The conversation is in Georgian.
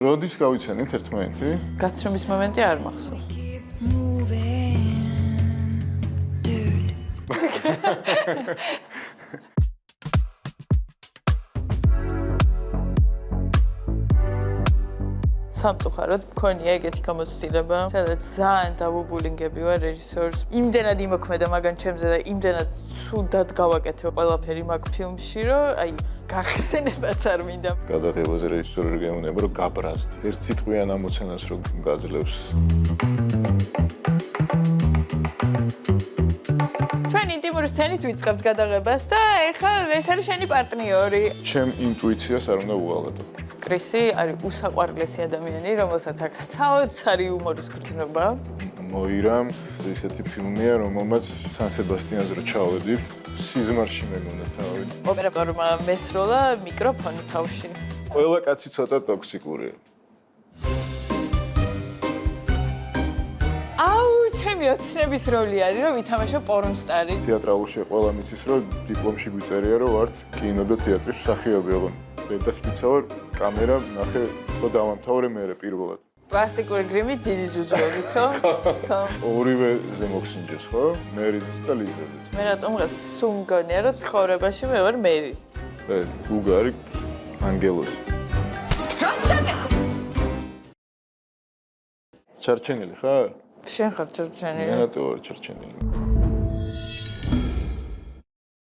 როდის გავიცანით ერთმანეთი? გაცრომის მომენტი არ მახსოვს. სამწუხაროდ მქონია ეგეთი გამოცდილება, სადაც ძალიან დავუბულინგები ვარ რეჟისორს. იმდენად იმოქმედა მაგან ჩემზე და იმდენად ცუდად გავაკეთე ყველაფერი მაგ ფილმში, რომ აი გახსენებაც არ მინდა. გადაღებაზე რეჟისორი არ გეუბნება, რომ გაბრაზდი. ერთ სიტყვიან ამოცანას რომ გაძლევს. ჩვენ ინტიმური სცენით ვიწყებთ გადაღებას და ეხლა ეს არის შენი პარტნიორი. ჩემ ინტუიციას არ უნდა უღალატო. კრისი არის უსაყვარლესი ადამიანი, რომელსაც აქვს საოცარი იუმორის გრძნობა. მოირამ, ესეთი ფილმია, რომელმაც სან სებასტიანზე რო ჩავედით, სიზმარში მეგონა თავი. ოპერატორმა მესროლა მიკროფონი თავში. ყველა კაცი ცოტა ტოქსიკურია. ჩემი ოცნების როლი არის, რომ ვითამაშო პორნსტარი. თეატრალურში ყველა მიცის, რომ დიპლომში გვიწერია, რომ ვართ კინო და თეატრის მსახიობი, ოღონდ დედასპიცა ვარ, კამერა ნახე და დავამთავრე მე პირველად. პლასტიკური გრიმით დიდი ძუძუობით, ხო? ხო. ორივე ზემოქსინჯეს, ხო? მერიზის და ლიზაზის. მე რატომღაც სულ მგონია, რომ ცხოვრებაში მე ვარ მერი. ეს უგარი ანგელოზი. ჩარჩენილი ხარ? შენ ხარ ჩარჩენილი. მე რატო ვარ ჩარჩენილი?